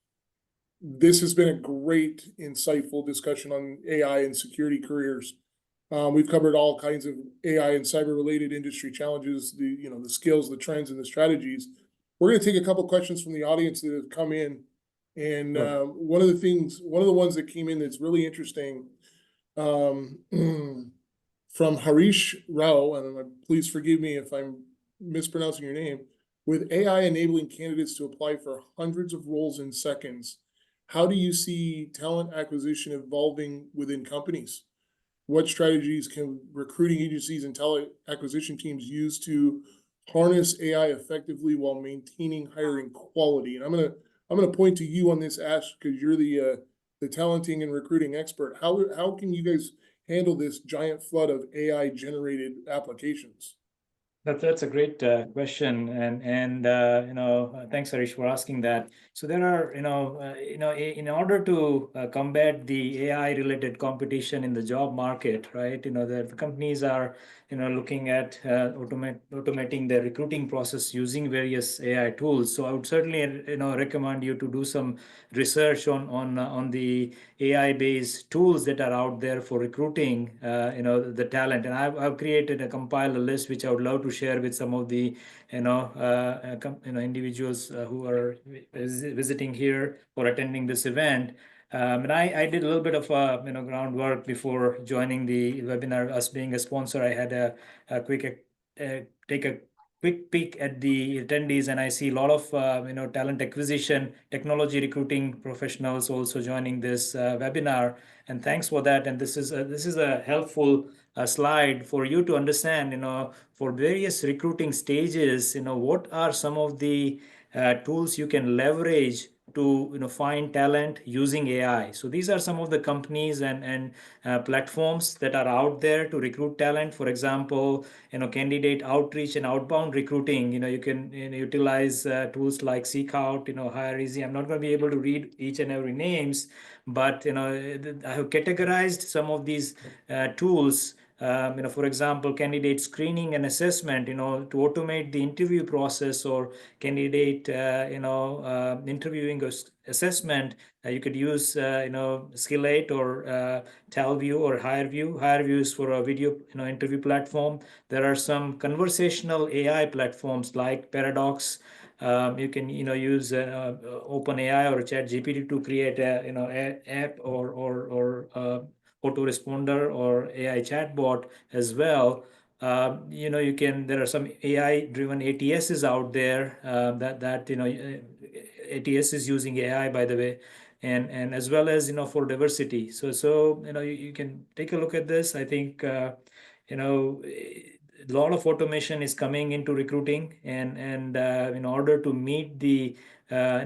This has been a great, insightful discussion on AI and security careers. We've covered all kinds of AI and cyber-related industry challenges, the skills, the trends, and the strategies. We're going to take a couple questions from the audience that have come in. And one of the ones that came in that's really interesting, from Harish Rao, and please forgive me if I'm mispronouncing your name, with AI enabling candidates to apply for hundreds of roles in seconds, how do you see talent acquisition evolving within companies? What strategies can recruiting agencies and talent acquisition teams use to harness AI effectively while maintaining hiring quality? And I'm gonna point to you on this, Ash, because you're the talenting and recruiting expert. How can you guys handle this giant flood of AI generated applications? That's a great question, and thanks, Harish, for asking that. So there are, in order to combat the AI-related competition in the job market, right? The companies are, looking at automating their recruiting process using various AI tools. So I would certainly, recommend you to do some research on the AI-based tools that are out there for recruiting, the talent. And I've compiled a list which I would love to share with some of the, individuals who are visiting here or attending this event. And I did a little bit of groundwork before joining the webinar. Us being a sponsor, I had a quick take a quick peek at the attendees, and I see a lot of talent acquisition, technology recruiting professionals also joining this webinar. And thanks for that. And this is a helpful slide for you to understand. For various recruiting stages, what are some of the tools you can leverage to find talent using AI. So these are some of the companies and platforms that are out there to recruit talent. For example, candidate outreach and outbound recruiting. You can utilize tools like Seek Out, Hire Easy. I'm not going to be able to read each and every names, but I have categorized some of these tools. For example, candidate screening and assessment, to automate the interview process, or candidate, interviewing or assessment. You could use, Skillate or Talview or HireView. HireView is for a video, interview platform. There are some conversational AI platforms like Paradox. You can, use OpenAI or ChatGPT to create a app or autoresponder or AI chatbot as well. There are some AI driven ATSs out there ATS is using AI, by the way, and as well as for diversity. So you can take a look at this. I think a lot of automation is coming into recruiting, and in order to meet the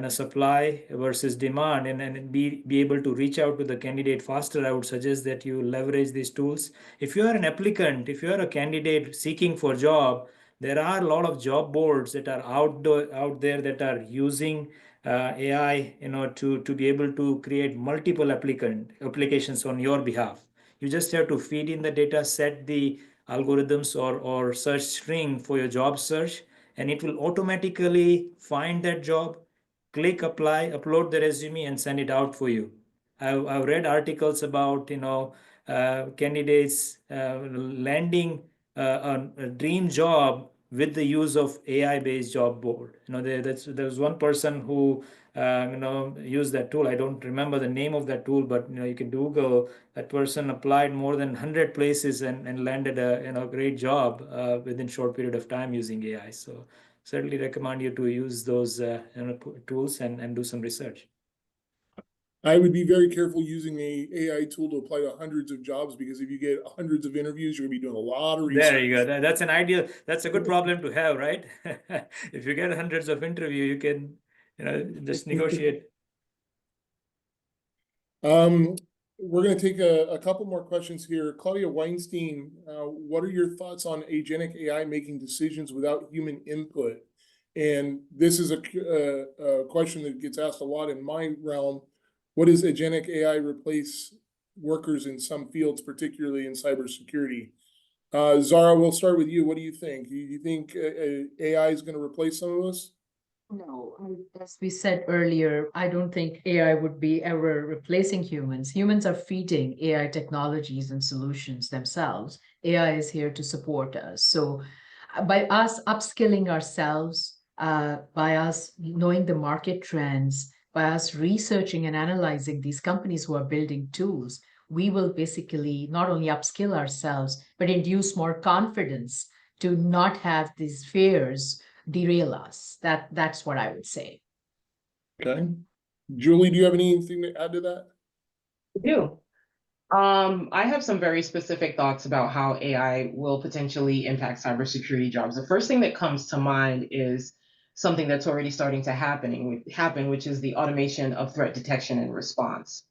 supply versus demand, and be able to reach out to the candidate faster, I would suggest that you leverage these tools. If you are an applicant, if you are a candidate seeking for job, there are a lot of job boards that are out there that are using AI, to be able to create multiple applications on your behalf. You just have to feed in the data, set the algorithms or search string for your job search, and it will automatically find that job, click apply, upload the resume, and send it out for you. I've read articles about candidates landing a dream job with the use of AI-based job board. There was one person who used that tool. I don't remember the name of that tool, but you can Google. That person applied more than 100 places and landed a great job within short period of time using AI. So certainly recommend you to use those tools and do some research. I would be very careful using a AI tool to apply to hundreds of jobs, because if you get hundreds of interviews, you're gonna be doing a lot of research. There you go. That's an ideal. That's a good problem to have, right? If you get hundreds of interview, you can, just negotiate. We're gonna take a couple more questions here. Claudia Weinstein, what are your thoughts on agentic AI making decisions without human input? And this is a question that gets asked a lot in my realm. What does agentic AI replace workers in some fields, particularly in cybersecurity? Zara, we'll start with you. What do you think? Do you think AI is going to replace some of us? No, as we said earlier, I don't think AI would be ever replacing humans. Humans are feeding AI technologies and solutions themselves. AI is here to support us. So by us upskilling ourselves, by us knowing the market trends, by us researching and analyzing these companies who are building tools, we will basically not only upskill ourselves, but induce more confidence to not have these fears derail us. That's what I would say. Okay. Julie, do you have anything to add to that? I do. I have some very specific thoughts about how AI will potentially impact cybersecurity jobs. The first thing that comes to mind is something that's already starting to happen, which is the automation of threat detection and response.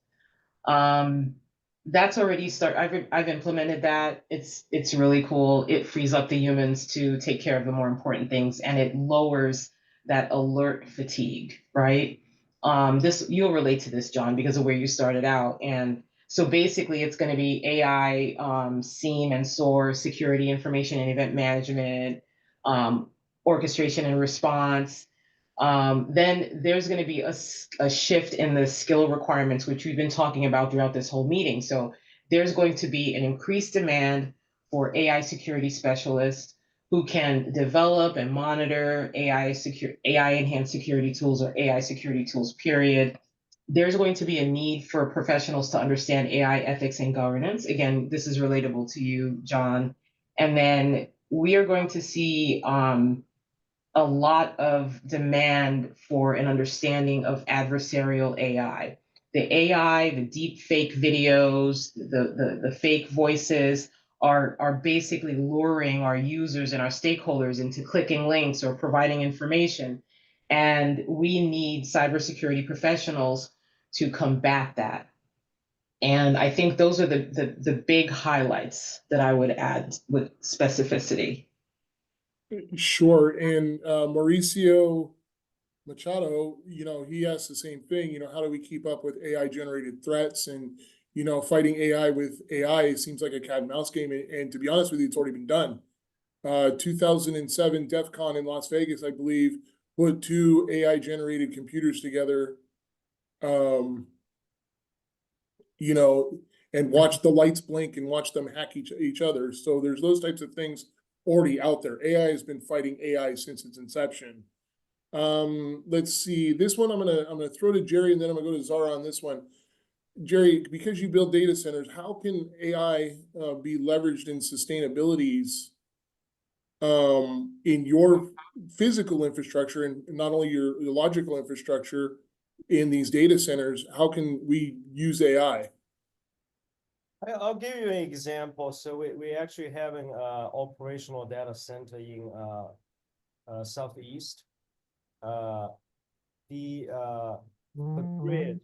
That's already I've implemented that. It's really cool. It frees up the humans to take care of the more important things, and it lowers that alert fatigue, right? You'll relate to this, John, because of where you started out. And so basically it's going to be AI, SIEM and SOAR, security, information and event management, orchestration and response. Then there's going to be a shift in the skill requirements, which we've been talking about throughout this whole meeting. So there's going to be an increased demand for AI security specialists who can develop and monitor AI enhanced security tools, or AI security tools, period. There's going to be a need for professionals to understand AI ethics and governance. Again, this is relatable to you, John. And then we are going to see a lot of demand for an understanding of adversarial AI. The AI, the deep fake videos, the fake voices are basically luring our users and our stakeholders into clicking links or providing information. And we need cybersecurity professionals to combat that. And I think those are the big highlights that I would add with specificity. Sure, and Mauricio Machado, he asked the same thing, how do we keep up with AI generated threats and, fighting AI with AI seems like a cat and mouse game. And to be honest with you, it's already been done. 2007 DEF CON in Las Vegas, I believe, put two AI generated computers together, and watch the lights blink and watch them hack each other. So there's those types of things already out there. AI has been fighting AI since its inception. Let's see. This one I'm gonna throw to Jerry, and then I'm gonna go to Zara on this one. Jerry, because you build data centers, how can AI be leveraged in sustainabilities in your physical infrastructure and not only your logical infrastructure in these data centers? How can we use AI? I'll give you an example. So we actually have an operational data center in Southeast. The grid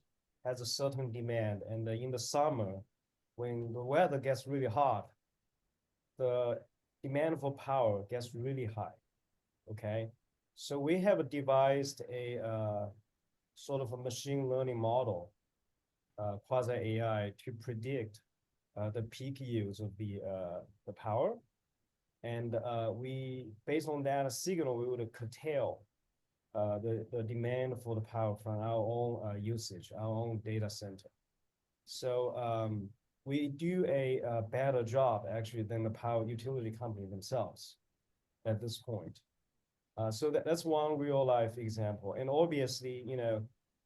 has a certain demand, and in the summer, when the weather gets really hot, the demand for power gets really high. Okay, so we have devised a sort of a machine learning model, quasi AI, to predict the peak use of the power, and we, based on that signal, we would curtail the demand for the power from our own usage, our own data center. So we do a better job actually than the power utility company themselves at this point. So that's one real life example. And obviously,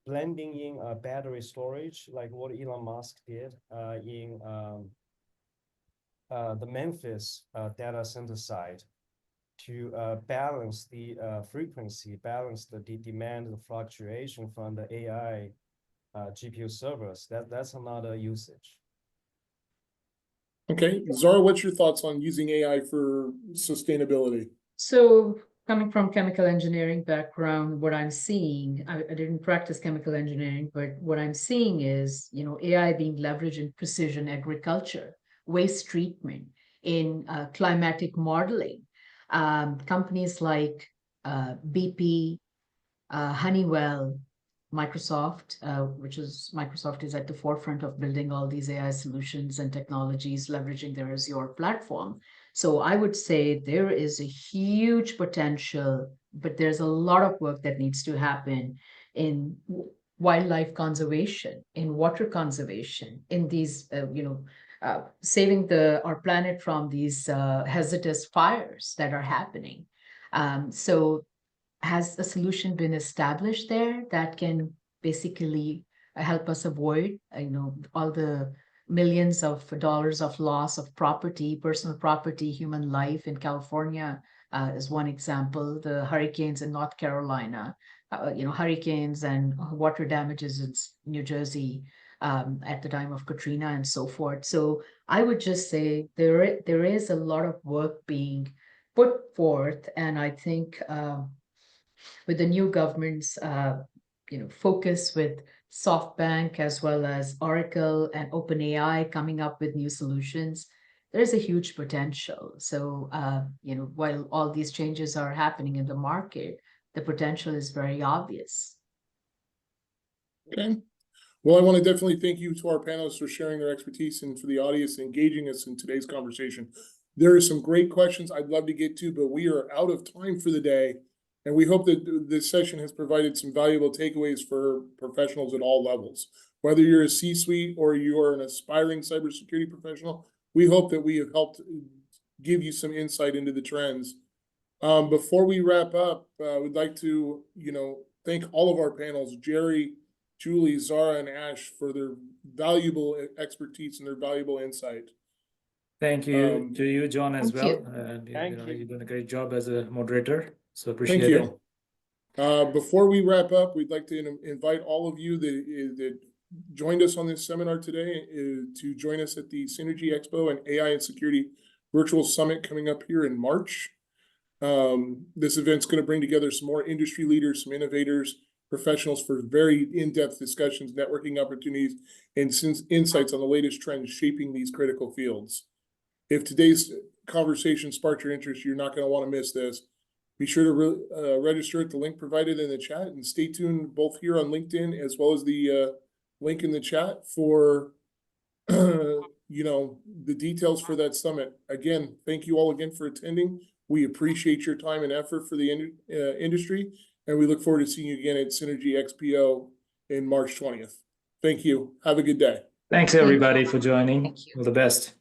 blending in battery storage, like what Elon Musk did in the Memphis data center site, to balance the frequency, balance the demand, the fluctuation from the AI GPU servers. That's another usage. Okay, Zara, what's your thoughts on using AI for sustainability? So coming from chemical engineering background, what I'm seeing, I didn't practice chemical engineering, but what I'm seeing is, AI being leveraged in precision agriculture, waste treatment, in climatic modeling. Companies like BP, Honeywell, Microsoft, Microsoft is at the forefront of building all these AI solutions and technologies, leveraging their Azure platform. So I would say there is a huge potential, but there's a lot of work that needs to happen in wildlife conservation, in water conservation, in these, saving our planet from these hazardous fires that are happening. So has a solution been established there that can basically help us avoid, all the millions of dollars of loss of property, personal property, human life in California is one example. The hurricanes in North Carolina, hurricanes and water damages in New Jersey at the time of Katrina and so forth. So I would just say there is a lot of work being put forth, and I think with the new government's focus with SoftBank as well as Oracle and OpenAI coming up with new solutions, there's a huge potential. So while all these changes are happening in the market, the potential is very obvious. Okay. Well, I want to definitely thank you to our panelists for sharing their expertise and for the audience engaging us in today's conversation. There are some great questions I'd love to get to, but we are out of time for the day. And we hope that this session has provided some valuable takeaways for professionals at all levels. Whether you're a C-suite or you are an aspiring cybersecurity professional, we hope that we have helped give you some insight into the trends. Before we wrap up, we'd like to, thank all of our panels, Jerry, Julie, Zara, and Ash, for their valuable expertise and their valuable insight. Thank you to you, John, as Thank well. you. Thank you. You've done a great job as a moderator. So Thank appreciate it. you. Before we wrap up, we'd like to invite all of you that joined us on this seminar today to join us at the Synergy Expo and AI and Security Virtual Summit coming up here in March. This event's going to bring together some more industry leaders, some innovators, professionals for very in-depth discussions, networking opportunities, and insights on the latest trends shaping these critical fields. If today's conversation sparked your interest, you're not going to want to miss this. Be sure to register at the link provided in the chat, and stay tuned both here on LinkedIn as well as the link in the chat for the details for that summit. Again, thank you all again for attending. We appreciate your time and effort for the industry, and we look forward to seeing you again at Synergy XPO in March 20th. Thank you. Have a good day. Thanks everybody for joining. Thank you. All the best.